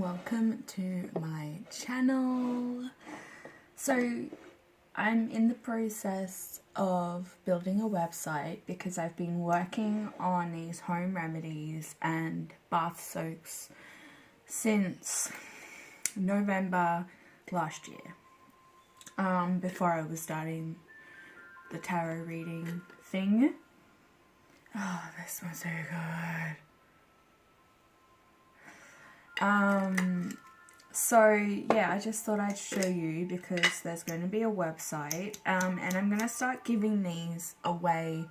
welcome to my channel. So I'm in the process of building a website because I've been working on these home remedies and bath soaks since November last year, before I was starting the tarot reading thing. Oh, this smells so good. So yeah, I just thought I'd show you because there's going to be a website, and I'm going to start giving these away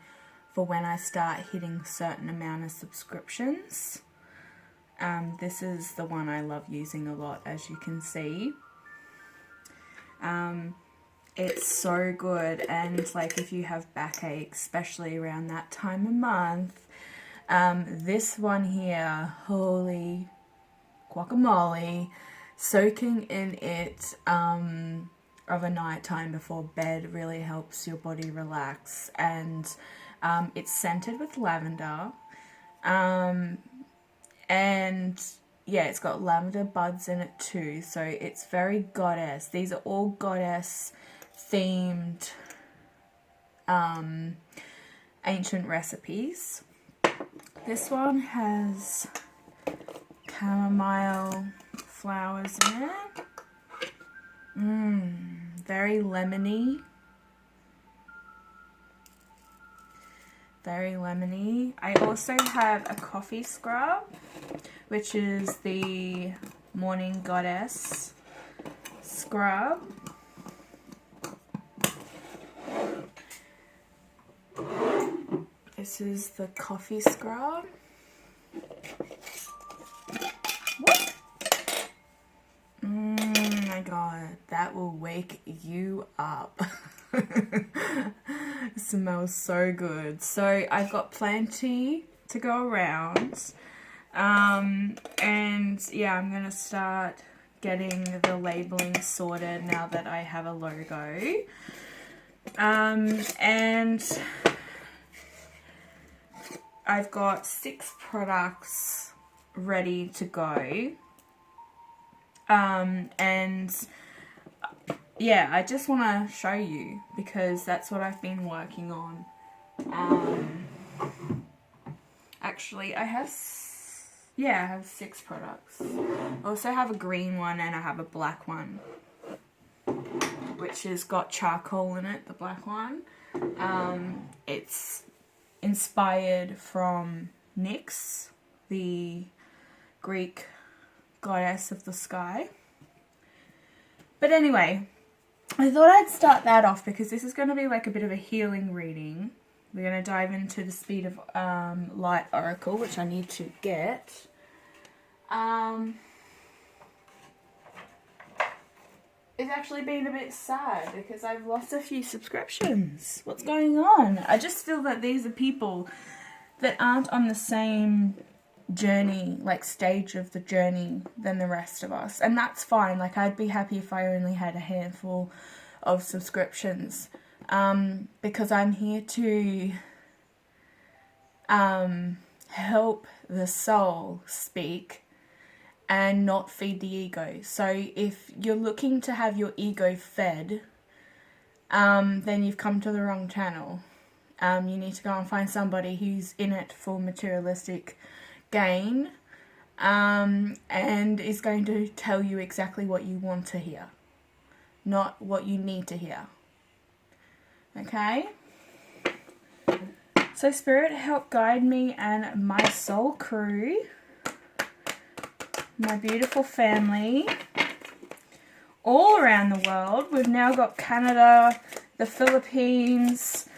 for when I start hitting a certain amount of subscriptions. This is the one I love using a lot, as you can see. It's so good, and it's like if you have backache, especially around that time of month, this one here, holy guacamole, soaking in it of a night time before bed really helps your body relax. And it's scented with lavender, and yeah, it's got lavender buds in it too, so it's very goddess. These are all goddess themed ancient recipes. This one has chamomile flowers in it. Very lemony. Very lemony. I also have a coffee scrub, which is the Morning Goddess scrub. This is the coffee scrub. My god, that will wake you up. It smells so good. So I've got plenty to go around, and yeah, I'm gonna start getting the labeling sorted now that I have a logo. And I've got 6 products ready to go. And yeah, I just want to show you because that's what I've been working on. Actually, I have 6 products. I also have a green one and I have a black one, which has got charcoal in it, the black one. It's inspired from Nyx, the Greek goddess of the sky. But anyway, I thought I'd start that off because this is going to be like a bit of a healing reading. We're going to dive into the Speed of Light Oracle, which I need to get. It's actually been a bit sad because I've lost a few subscriptions. What's going on? I just feel that these are people that aren't on the same journey, like stage of the journey than the rest of us, and that's fine. Like, I'd be happy if I only had a handful of subscriptions, because I'm here to help the soul speak and not feed the ego. So if you're looking to have your ego fed, then you've come to the wrong channel. You need to go and find somebody who's in it for materialistic gain, and is going to tell you exactly what you want to hear, not what you need to hear. Okay? So Spirit, help guide me and my soul crew, my beautiful family all around the world. We've now got Canada, the Philippines,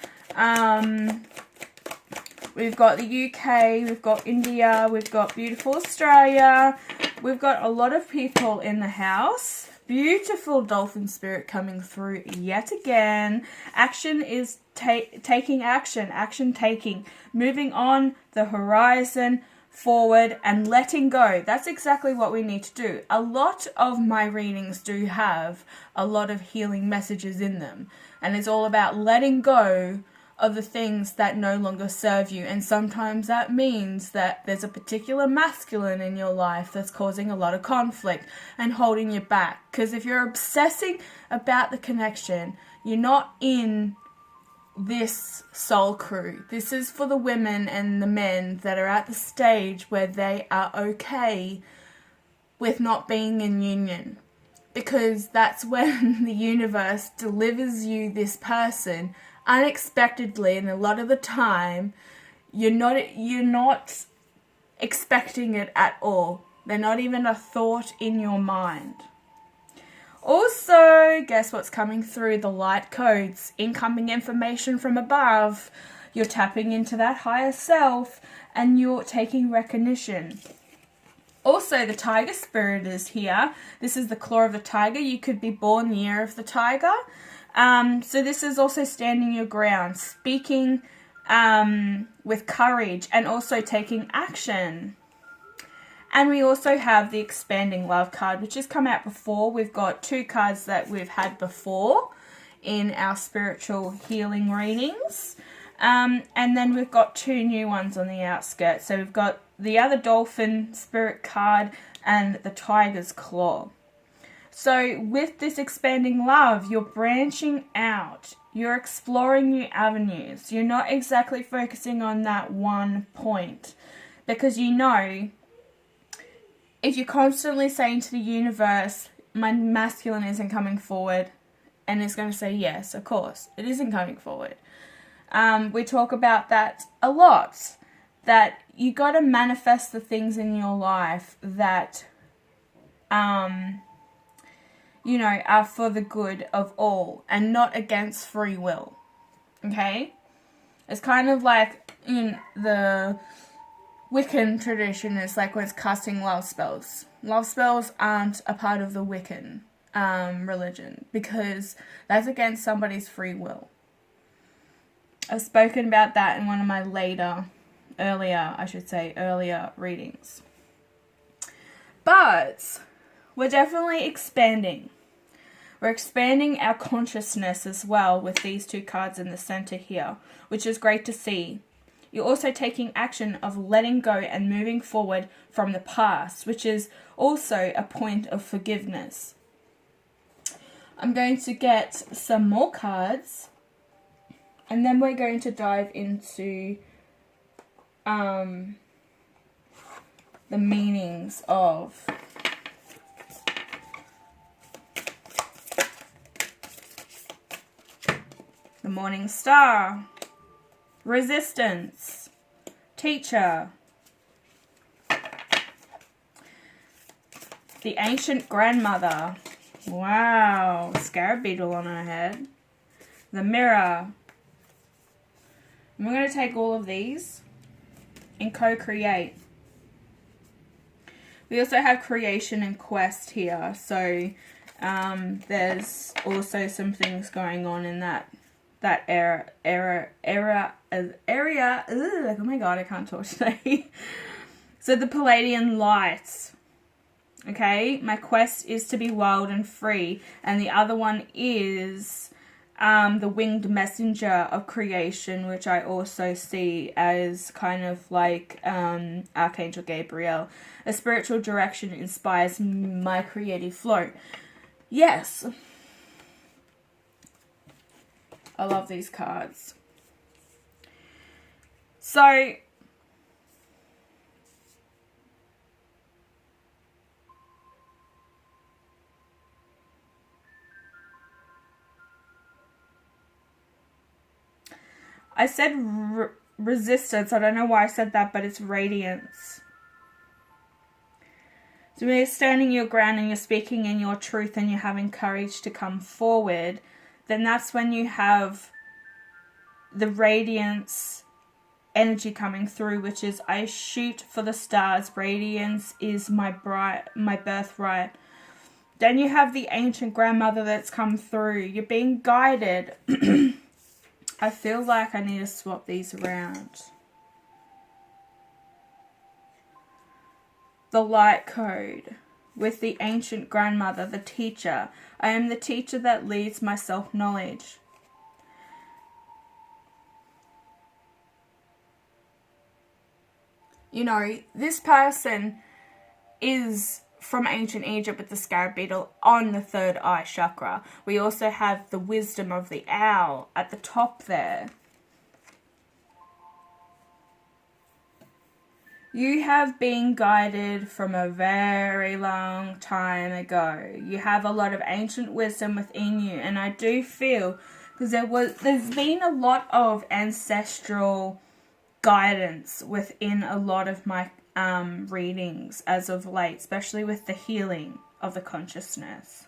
we've got the UK, we've got India, we've got beautiful Australia. We've got a lot of people in the house. Beautiful dolphin spirit coming through yet again. Action is taking action, action taking, moving on the horizon, forward and letting go. That's exactly what we need to do. A lot of my readings do have a lot of healing messages in them, and it's all about letting go of the things that no longer serve you. And sometimes that means that there's a particular masculine in your life that's causing a lot of conflict and holding you back. Because if you're obsessing about the connection, you're not in this soul crew. This is for the women and the men that are at the stage where they are okay with not being in union. Because that's when the universe delivers you this person unexpectedly, and a lot of the time you're not expecting it at all. They're not even a thought in your mind. Also, guess what's coming through? The light codes, incoming information from above. You're tapping into that higher self and you're taking recognition. Also, the tiger spirit is here. This is the claw of the tiger. You could be born the year of the tiger. So this is also standing your ground, speaking with courage, and also taking action. And we also have the expanding love card, which has come out before. We've got 2 cards that we've had before in our spiritual healing readings. And then we've got 2 new ones on the outskirts. So we've got the other dolphin spirit card and the tiger's claw. So with this expanding love, you're branching out. You're exploring new avenues. You're not exactly focusing on that one point. Because you know, if you're constantly saying to the universe, my masculine isn't coming forward, and it's going to say, yes, of course, it isn't coming forward. We talk about that a lot. That you got to manifest the things in your life that you know, are for the good of all and not against free will. Okay? It's kind of like in the Wiccan tradition, it's like when it's casting love spells. Love spells aren't a part of the Wiccan religion because that's against somebody's free will. I've spoken about that in one of my earlier readings. But we're definitely expanding. We're expanding our consciousness as well with these 2 cards in the center here, which is great to see. You're also taking action of letting go and moving forward from the past, which is also a point of forgiveness. I'm going to get some more cards, and then we're going to dive into the meanings of the Morning Star, Resistance, Teacher, the Ancient Grandmother, wow, scarab beetle on her head, the Mirror. And we're going to take all of these and co-create. We also have creation and quest here, so there's also some things going on in that area. Oh my god, I can't talk today. So the Palladian lights. Okay, my quest is to be wild and free, and the other one is the winged messenger of creation, which I also see as kind of like Archangel Gabriel. A spiritual direction inspires my creative flow. Yes. I love these cards. So, I said resistance. I don't know why I said that, but it's radiance. So when you're standing your ground and you're speaking in your truth and you're having courage to come forward, then that's when you have the radiance energy coming through, which is I shoot for the stars. Radiance is my birthright. Then you have the ancient grandmother that's come through. You're being guided. I feel like I need to swap these around. The light code with the ancient grandmother, the teacher. I am the teacher that leads my self-knowledge. You know, this person is from ancient Egypt with the scarab beetle on the third eye chakra. We also have the wisdom of the owl at the top there. You have been guided from a very long time ago. You have a lot of ancient wisdom within you, and I do feel, because there's been a lot of ancestral guidance within a lot of my readings as of late, especially with the healing of the consciousness.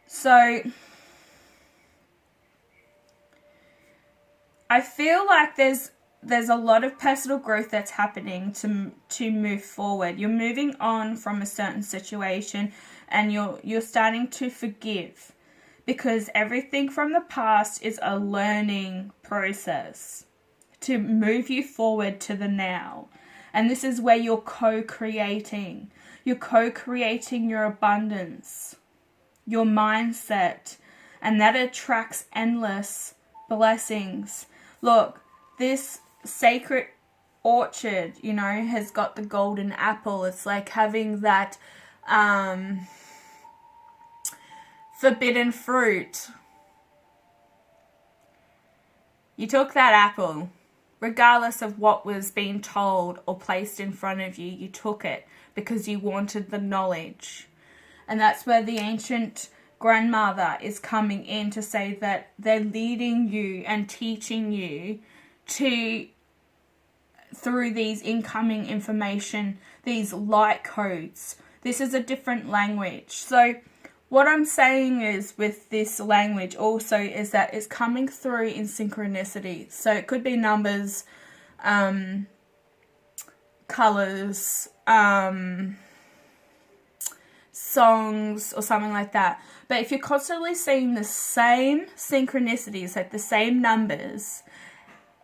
So I feel like there's a lot of personal growth that's happening to move forward. You're moving on from a certain situation, and you're starting to forgive, because everything from the past is a learning process to move you forward to the now. And this is where you're co-creating. You're co-creating your abundance, your mindset, and that attracts endless blessings. Look, this sacred orchard, you know, has got the golden apple. It's like having that forbidden fruit. You took that apple, regardless of what was being told or placed in front of you, you took it because you wanted the knowledge. And that's where the ancient grandmother is coming in to say that they're leading you and teaching you through these incoming information, these light codes. This is a different language. So what I'm saying is, with this language also, is that it's coming through in synchronicity. So it could be numbers, colors, songs, or something like that. But if you're constantly seeing the same synchronicities, like the same numbers,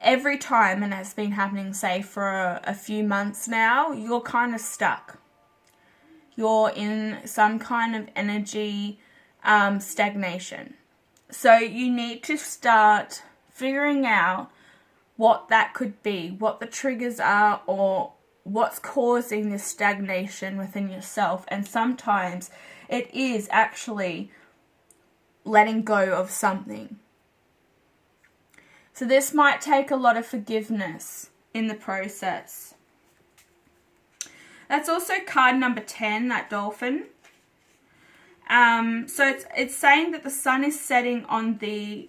every time, and it's been happening, say, for a few months now, you're kind of stuck. You're in some kind of energy stagnation. So you need to start figuring out what that could be, what the triggers are, or what's causing this stagnation within yourself. And sometimes it is actually letting go of something. So this might take a lot of forgiveness in the process. That's also card number 10, that dolphin. So it's saying that the sun is setting on the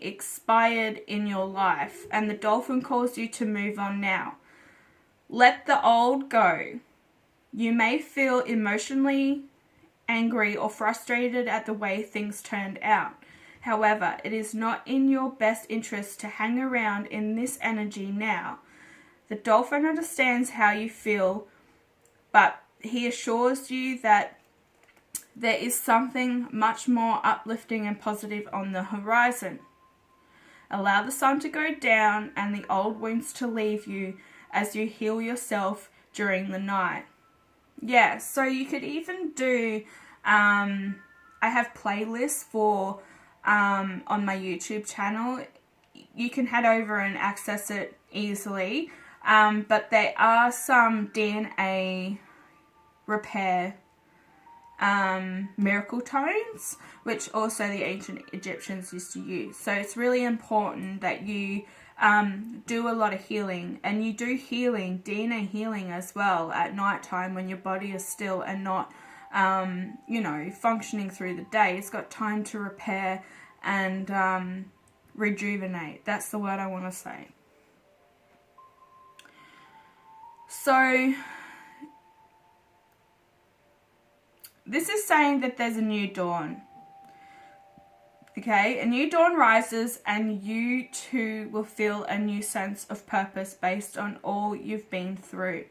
expired in your life, and the dolphin calls you to move on now. Let the old go. You may feel emotionally angry or frustrated at the way things turned out. However, it is not in your best interest to hang around in this energy now. The dolphin understands how you feel, but he assures you that there is something much more uplifting and positive on the horizon. Allow the sun to go down and the old wounds to leave you as you heal yourself during the night. Yeah, so you could even do, I have playlists for on my YouTube channel. You can head over and access it easily. But there are some DNA repair miracle tones, which also the ancient Egyptians used to use. So it's really important that you do a lot of healing, and you do healing, DNA healing as well, at night time when your body is still and not functioning through the day. It's got time to repair and rejuvenate. That's the word I want to say. So this is saying that there's a new dawn. Okay, a new dawn rises, and you too will feel a new sense of purpose based on all you've been through.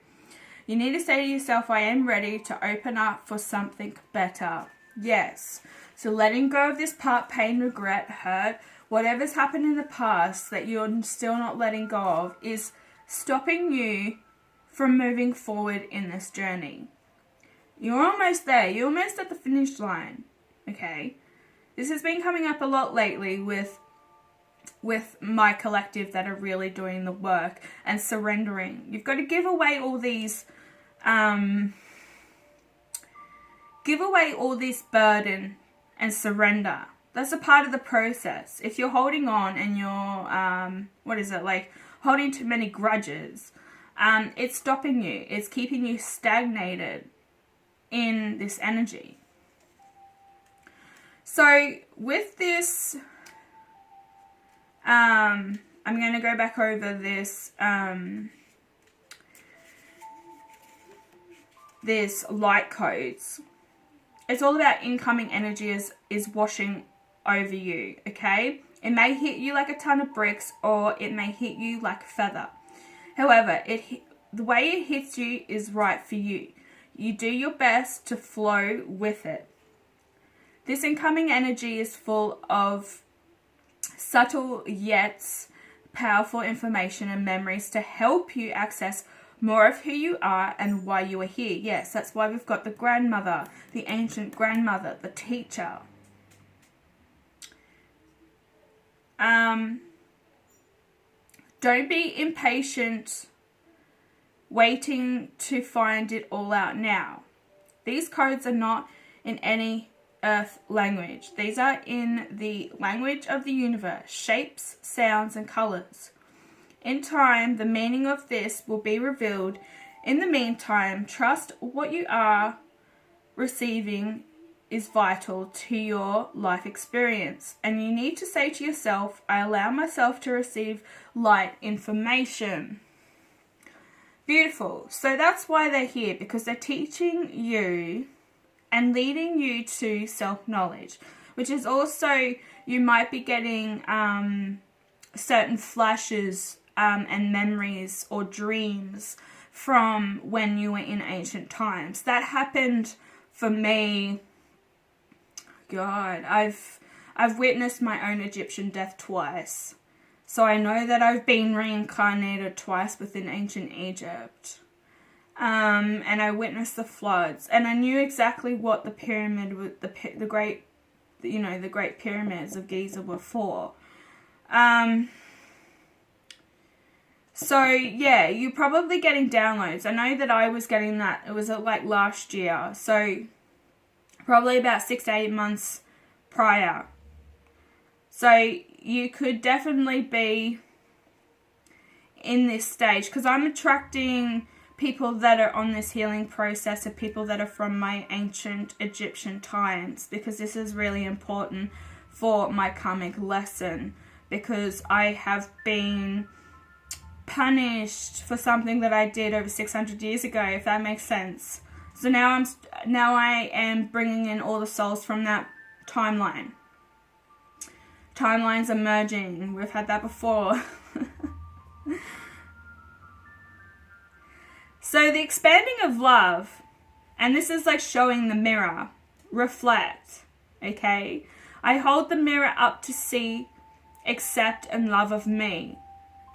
You need to say to yourself, I am ready to open up for something better. Yes. So letting go of this part, pain, regret, hurt, whatever's happened in the past that you're still not letting go of, is stopping you from moving forward in this journey. You're almost there. You're almost at the finish line. Okay. This has been coming up a lot lately with with my collective that are really doing the work and surrendering. You've got to give away all these, burden and surrender. That's a part of the process. If you're holding on and you're, holding too many grudges, it's stopping you. It's keeping you stagnated in this energy. So with this, I'm going to go back over this, this light codes. It's all about incoming energy is washing over you, okay? It may hit you like a ton of bricks, or it may hit you like a feather. However, the way it hits you is right for you. You do your best to flow with it. This incoming energy is full of subtle yet powerful information and memories to help you access more of who you are and why you are here. Yes, that's why we've got the grandmother, the ancient grandmother, the teacher. Don't be impatient waiting to find it all out now. These codes are not in any earth language. These are in the language of the universe, shapes, sounds, and colors. In time, the meaning of this will be revealed. In the meantime, trust what you are receiving is vital to your life experience. And you need to say to yourself, I allow myself to receive light information. Beautiful. So that's why they're here, because they're teaching you and leading you to self-knowledge, which is also, you might be getting certain flashes and memories or dreams from when you were in ancient times. That happened for me. God, I've witnessed my own Egyptian death twice. So I know that I've been reincarnated twice within ancient Egypt. And I witnessed the floods, and I knew exactly what the pyramid, the great pyramids of Giza were for. So yeah, you're probably getting downloads. I know that I was getting that. It was like last year, so probably about 6 to 8 months prior. So you could definitely be in this stage, because I'm attracting people that are on this healing process, of people that are from my ancient Egyptian times, because this is really important for my karmic lesson, because I have been punished for something that I did over 600 years ago, if that makes sense. So now I am bringing in all the souls from that timeline. Timelines are merging. We've had that before. So the expanding of love, and this is like showing the mirror, reflect, okay? I hold the mirror up to see, accept, and love of me,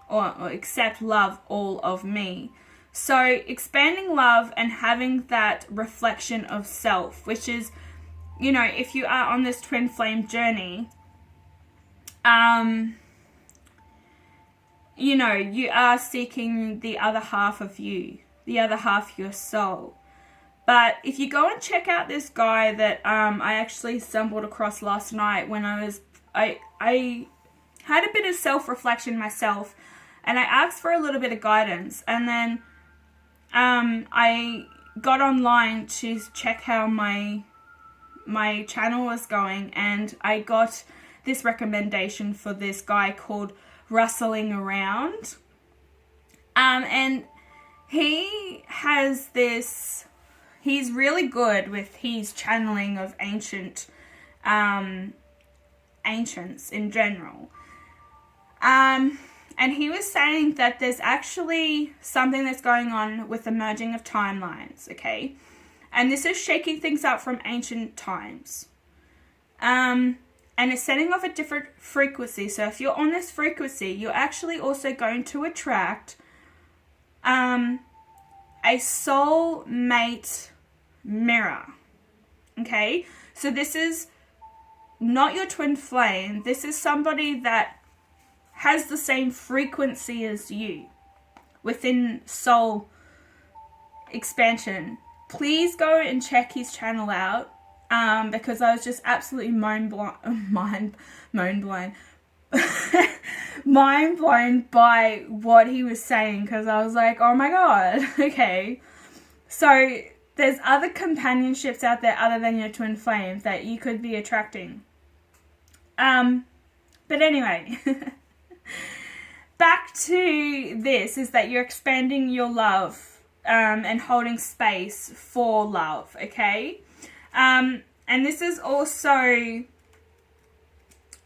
or accept, love all of me. So expanding love and having that reflection of self, which is, you know, if you are on this twin flame journey, you know, you are seeking the other half of you, the other half of your soul. But if you go and check out this guy that I actually stumbled across last night when I had a bit of self-reflection myself, and I asked for a little bit of guidance, and then I got online to check how my channel was going, and I got this recommendation for this guy called Rustling Around, and he has this, he's really good with his channeling of ancients in general. And he was saying that there's actually something that's going on with the merging of timelines, okay? And this is shaking things up from ancient times. And it's setting off a different frequency. So if you're on this frequency, you're actually also going to attract a soul mate mirror, okay? So this is not your twin flame. This is somebody that has the same frequency as you within soul expansion, please go and check his channel out, because I was just absolutely mind blown by what he was saying, because I was like, oh my god, okay. So there's other companionships out there other than your twin flame that you could be attracting. But anyway, back to this is that you're expanding your love, and holding space for love, okay? And this is also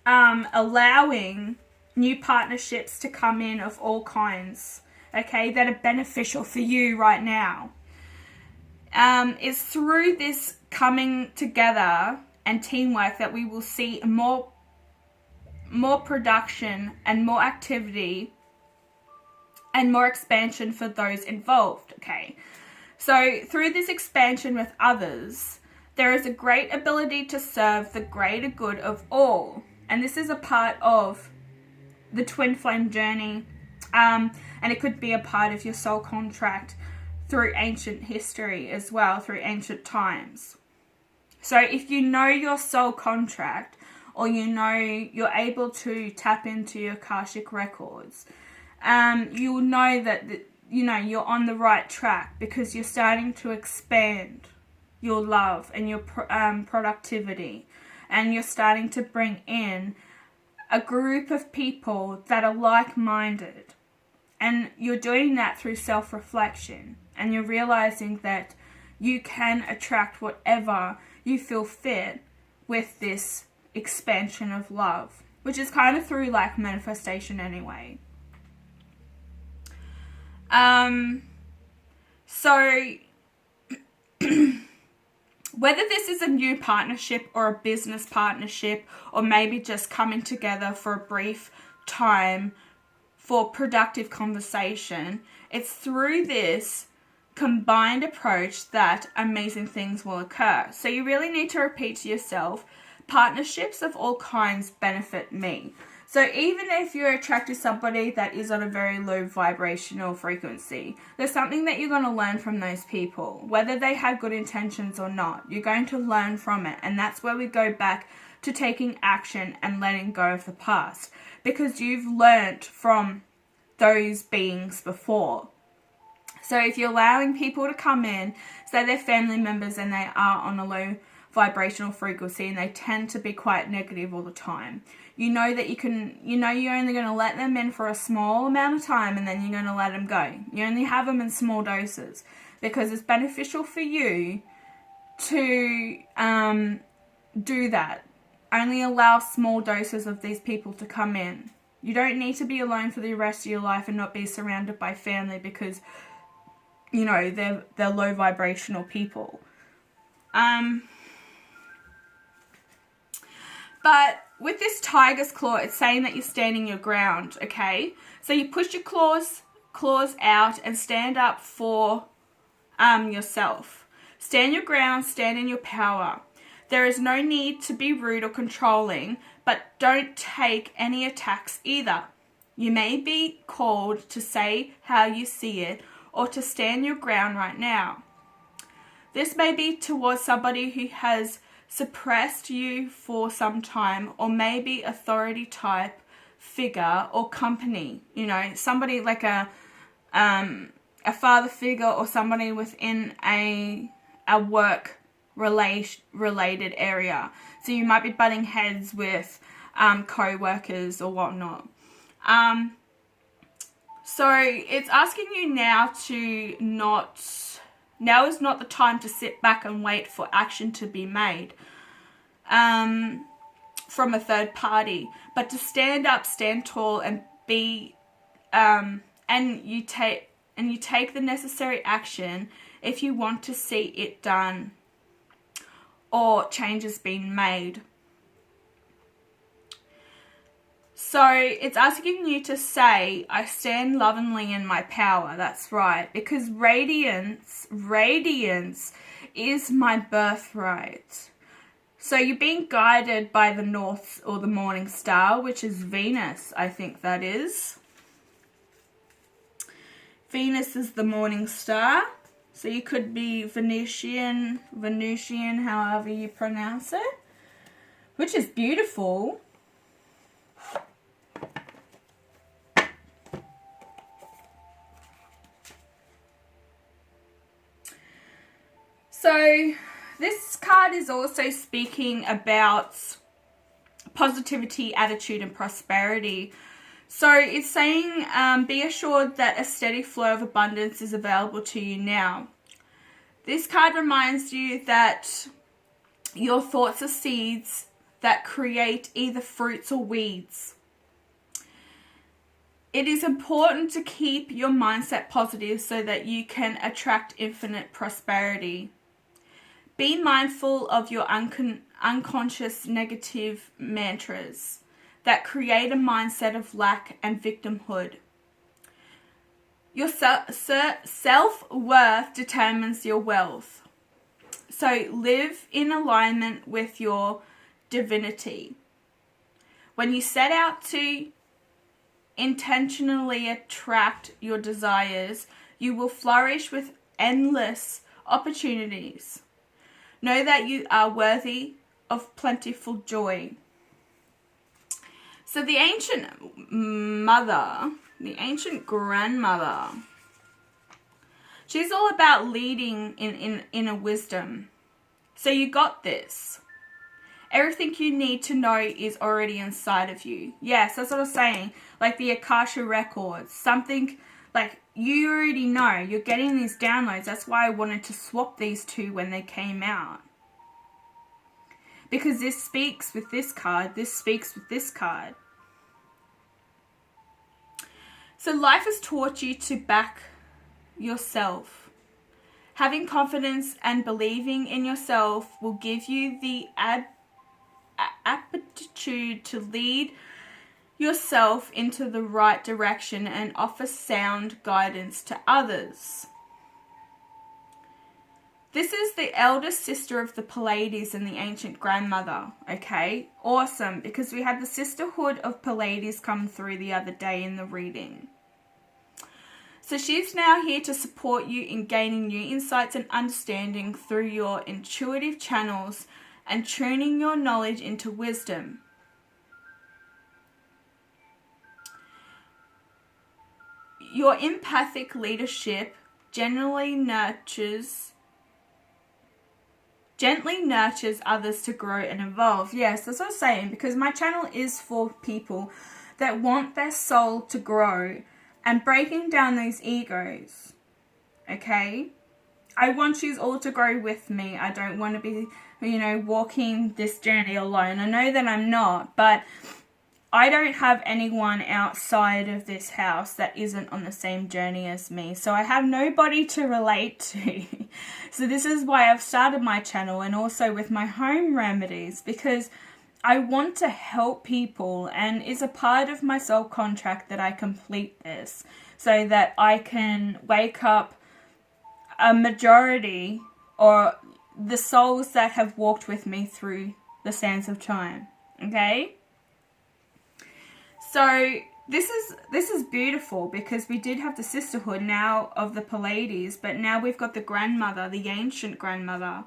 allowing new partnerships to come in of all kinds, okay, that are beneficial for you right now. It's through this coming together and teamwork that we will see more production and more activity and more expansion for those involved, okay? So through this expansion with others, there is a great ability to serve the greater good of all. And this is a part of the twin flame journey, and it could be a part of your soul contract through ancient history as well, through ancient times. So if you know your soul contract, or you know you're able to tap into your Akashic records, you'll know that you're on the right track, because you're starting to expand your love and your productivity, and you're starting to bring in a group of people that are like-minded, and you're doing that through self-reflection, and you're realizing that you can attract whatever you feel fit with this expansion of love, which is kind of through like manifestation anyway. So whether this is a new partnership or a business partnership, or maybe just coming together for a brief time for productive conversation, it's through this combined approach that amazing things will occur. So you really need to repeat to yourself, partnerships of all kinds benefit me. So even if you're attracted to somebody that is on a very low vibrational frequency, there's something that you're going to learn from those people. Whether they have good intentions or not, you're going to learn from it. And that's where we go back to taking action and letting go of the past. Because you've learnt from those beings before. So if you're allowing people to come in, say they're family members and they are on a low vibrational frequency and they tend to be quite negative all the time, you know that you're only going to let them in for a small amount of time, and then you're going to let them go. You only have them in small doses, because it's beneficial for you to do that. Only allow small doses of these people to come in. You don't need to be alone for the rest of your life and not be surrounded by family, because they're low vibrational people. But with this tiger's claw, it's saying that you're standing your ground, okay? So you push your claws out and stand up for yourself. Stand your ground, stand in your power. There is no need to be rude or controlling, but don't take any attacks either. You may be called to say how you see it, or to stand your ground right now. This may be towards somebody who has suppressed you for some time, or maybe authority type figure or company, somebody like a father figure, or somebody within a work related area. So you might be butting heads with co-workers or whatnot. So it's asking you now now is not the time to sit back and wait for action to be made from a third party, but to stand up, stand tall, and be and you take the necessary action if you want to see it done or changes being made. So it's asking you to say, I stand lovingly in my power. That's right. Because radiance is my birthright. So you're being guided by the North or the morning star, which is Venus, I think that is. Venus is the morning star. So you could be Venusian, however you pronounce it, which is beautiful. So this card is also speaking about positivity, attitude, and prosperity. So it's saying, be assured that a steady flow of abundance is available to you now. This card reminds you that your thoughts are seeds that create either fruits or weeds. It is important to keep your mindset positive so that you can attract infinite prosperity. Be mindful of your unconscious negative mantras that create a mindset of lack and victimhood. Your self-worth determines your wealth. So live in alignment with your divinity. When you set out to intentionally attract your desires, you will flourish with endless opportunities. Know that you are worthy of plentiful joy. So the ancient mother, the ancient grandmother, she's all about leading in inner wisdom. So you got this. Everything you need to know is already inside of you. Yes, that's what I was saying. Like the Akasha records. Something like you already know. You're getting these downloads. That's why I wanted to swap these two when they came out. Because this speaks with this card. This speaks with this card. So life has taught you to back yourself. Having confidence and believing in yourself will give you the aptitude to lead yourself into the right direction and offer sound guidance to others. This is the eldest sister of the Pleiades and the ancient grandmother, okay? Awesome, because we had the sisterhood of Pleiades come through the other day in the reading. So she's now here to support you in gaining new insights and understanding through your intuitive channels and tuning your knowledge into wisdom. Your empathic leadership gently nurtures others to grow and evolve. Yes, that's what I'm saying, because my channel is for people that want their soul to grow and breaking down those egos. Okay? I want you all to grow with me. I don't want to be, walking this journey alone. I know that I'm not, but I don't have anyone outside of this house that isn't on the same journey as me. So I have nobody to relate to. So this is why I've started my channel, and also with my home remedies, because I want to help people, and it's a part of my soul contract that I complete this so that I can wake up a majority or the souls that have walked with me through the sands of time. Okay? So this is beautiful, because we did have the sisterhood now of the Pleiades, but now we've got the grandmother, the ancient grandmother.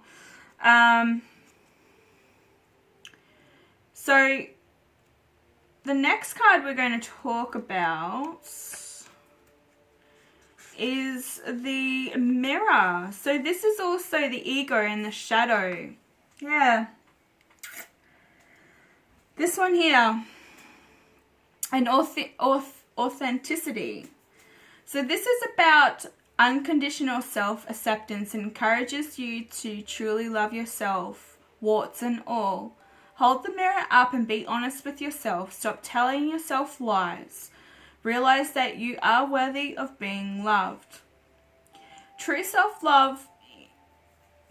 So the next card we're going to talk about is the mirror. So this is also the ego and the shadow. Yeah. This one here. And authenticity. So this is about unconditional self-acceptance and encourages you to truly love yourself, warts and all. Hold the mirror up and be honest with yourself. Stop telling yourself lies. Realize that you are worthy of being loved. True self-love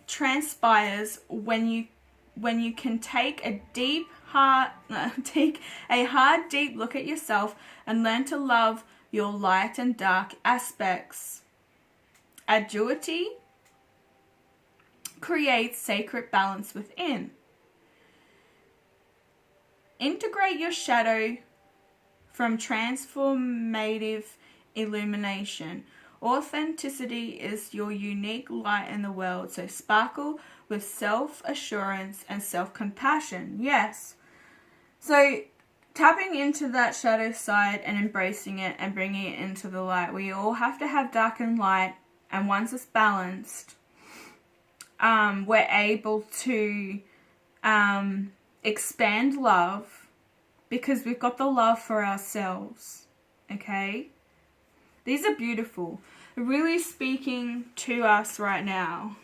transpires when you can take a hard, deep look at yourself and learn to love your light and dark aspects. Agility creates sacred balance within. Integrate your shadow from transformative illumination. Authenticity is your unique light in the world, so sparkle with self-assurance and self-compassion. Yes. So tapping into that shadow side and embracing it and bringing it into the light. We all have to have dark and light, and once it's balanced, we're able to expand love because we've got the love for ourselves. Okay? These are beautiful. They're really speaking to us right now.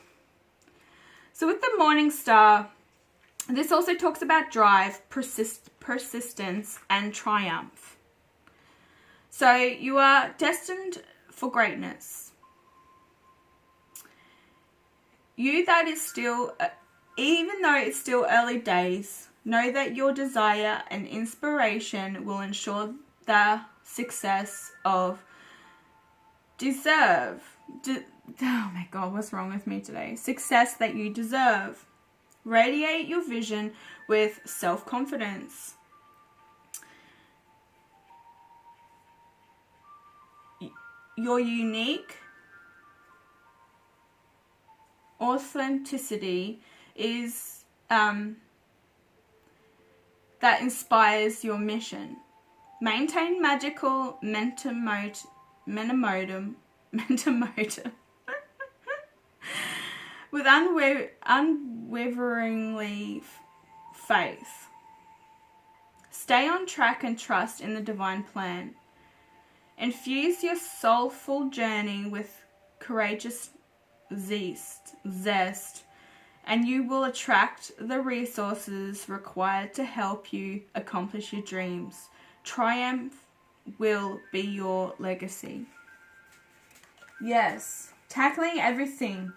So with the Morning Star, this also talks about drive, persistence, and triumph. So you are destined for greatness. You that is still, even though it's still early days, know that your desire and inspiration will ensure the success of oh my God, what's wrong with me today? Success that you deserve. Radiate your vision with self-confidence. Your unique authenticity is that inspires your mission. Maintain magical mentum with unwaveringly faith. Stay on track and trust in the divine plan. Infuse your soulful journey with courageous zest, and you will attract the resources required to help you accomplish your dreams. Triumph will be your legacy. Yes, tackling everything.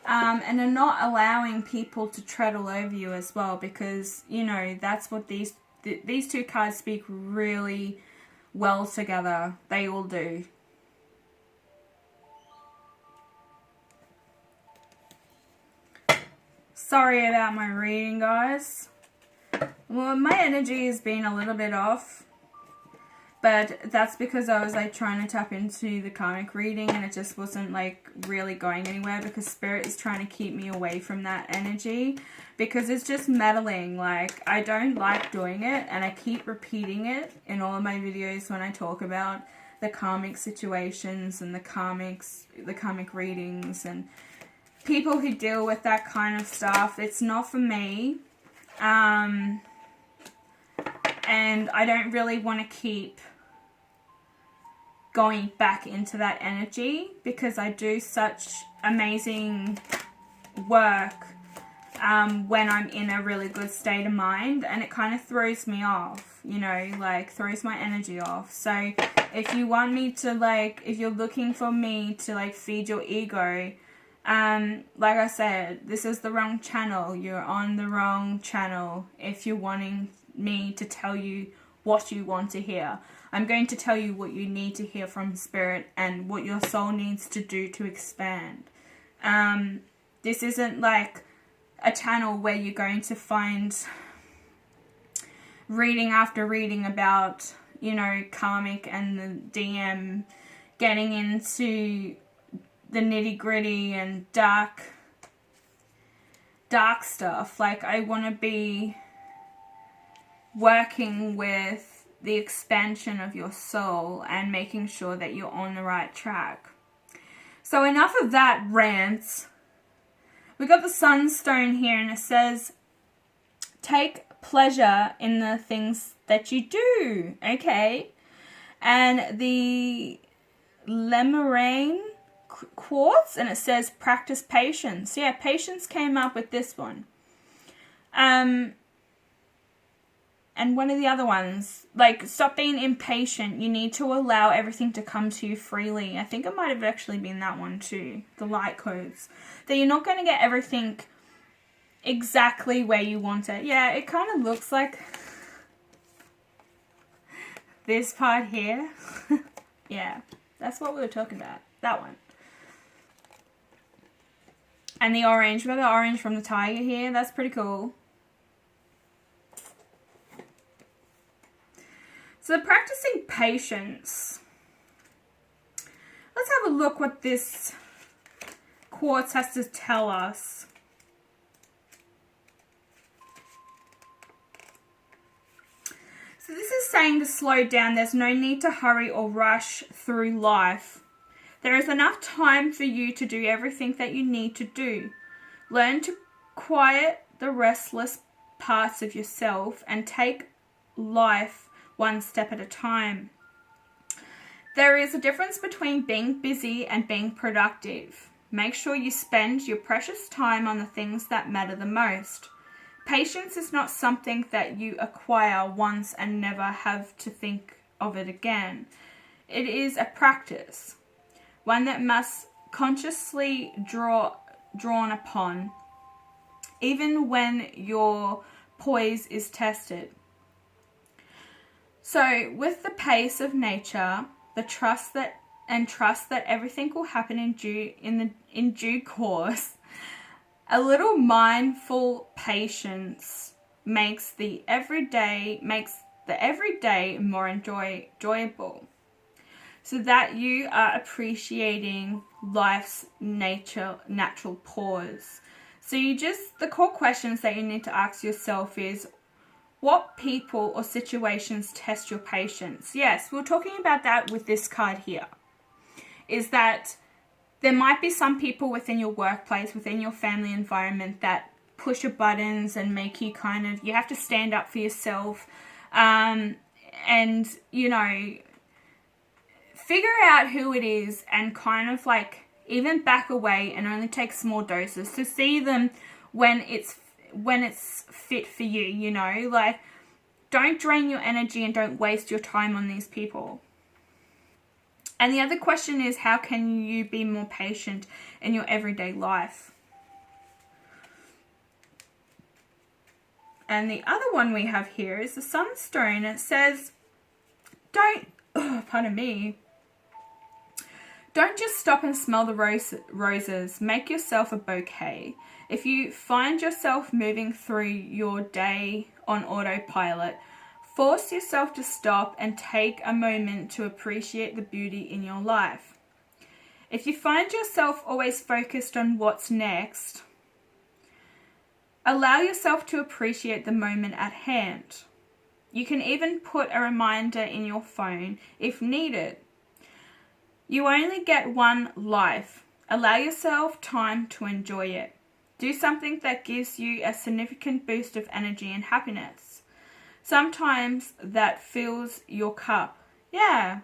And then not allowing people to tread all over you as well, because, you know, that's what these two cards speak really well together. They all do. Sorry about my reading, guys. Well, my energy has been a little bit off. But that's because I was like trying to tap into the karmic reading and it just wasn't like really going anywhere, because Spirit is trying to keep me away from that energy because it's just meddling. Like, I don't like doing it, and I keep repeating it in all of my videos when I talk about the karmic situations and the karmic readings and people who deal with that kind of stuff. It's not for me. And I don't really want to keep going back into that energy because I do such amazing work when I'm in a really good state of mind, and it kind of throws me off, you know, like throws my energy off. So if you want me to, like, if you're looking for me to like feed your ego, like I said, this is the wrong channel. You're on the wrong channel if you're wanting me to tell you what you want to hear. I'm going to tell you what you need to hear from Spirit and what your soul needs to do to expand. This isn't like a channel where you're going to find reading after reading about, you know, karmic and the DM getting into the nitty-gritty and dark stuff. Like, I want to be working with the expansion of your soul and making sure that you're on the right track. So enough of that rant. We got the Sunstone here, and it says, take pleasure in the things that you do. Okay. And the Lemurine quartz, and it says practice patience. Yeah, patience came up with this one. And one of the other ones, like, stop being impatient. You need to allow everything to come to you freely. I think it might have actually been that one too, the light codes. That you're not going to get everything exactly where you want it. Yeah, it kind of looks like this part here. Yeah, that's what we were talking about. That one. And the orange. We got the orange from the tiger here. That's pretty cool. So practicing patience. Let's have a look what this quartz has to tell us. So this is saying to slow down. There's no need to hurry or rush through life. There is enough time for you to do everything that you need to do. Learn to quiet the restless parts of yourself and take life one step at a time. There is a difference between being busy and being productive. Make sure you spend your precious time on the things that matter the most. Patience is not something that you acquire once and never have to think of it again. It is a practice, one that must consciously drawn upon, even when your poise is tested. So, with the pace of nature, the trust that everything will happen in due course, a little mindful patience makes the everyday more enjoyable, so that you are appreciating life's natural pause. So the core questions that you need to ask yourself is, what people or situations test your patience? Yes, we're talking about that with this card here. Is that there might be some people within your workplace, within your family environment that push your buttons and make you you have to stand up for yourself. And, figure out who it is and even back away and only take small doses to see them when it's fit for you, don't drain your energy and don't waste your time on these people. And the other question is, how can you be more patient in your everyday life? And the other one we have here is the Sunstone. It says, don't just stop and smell the roses. Make yourself a bouquet. If you find yourself moving through your day on autopilot, force yourself to stop and take a moment to appreciate the beauty in your life. If you find yourself always focused on what's next, allow yourself to appreciate the moment at hand. You can even put a reminder in your phone if needed. You only get one life. Allow yourself time to enjoy it. Do something that gives you a significant boost of energy and happiness. Sometimes that fills your cup. Yeah,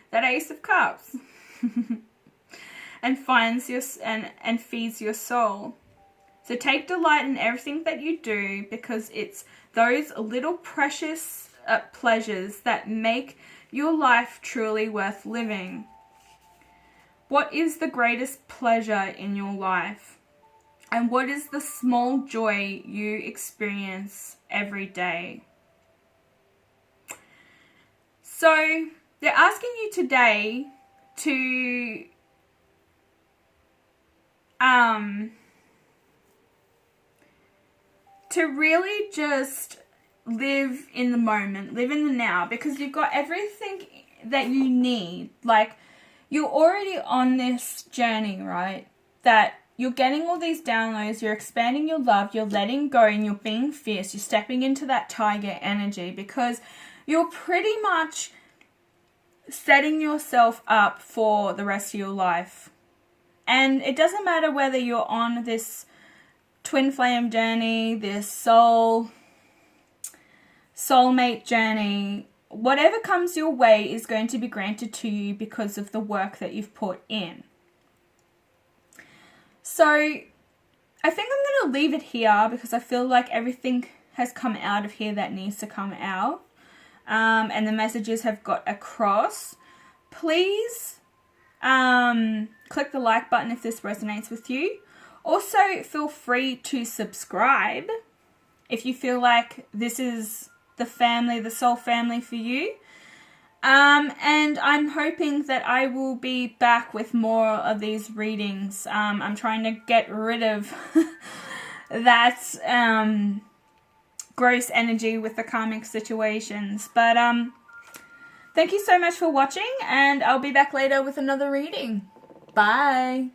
that Ace of Cups. and feeds your soul. So take delight in everything that you do, because it's those little precious pleasures that make your life truly worth living. What is the greatest pleasure in your life? And what is the small joy you experience every day? So they're asking you today to really just live in the moment, live in the now, because you've got everything that you need. You're already on this journey, right? That you're getting all these downloads, you're expanding your love, you're letting go, and you're being fierce. You're stepping into that tiger energy, because you're pretty much setting yourself up for the rest of your life. And it doesn't matter whether you're on this twin flame journey, this soulmate journey, whatever comes your way is going to be granted to you because of the work that you've put in. So I think I'm going to leave it here, because I feel like everything has come out of here that needs to come out. And the messages have got across. Please click the like button if this resonates with you. Also, feel free to subscribe if you feel like this is the soul family for you. And I'm hoping that I will be back with more of these readings. I'm trying to get rid of that gross energy with the karmic situations. But Thank you so much for watching, and I'll be back later with another reading. Bye.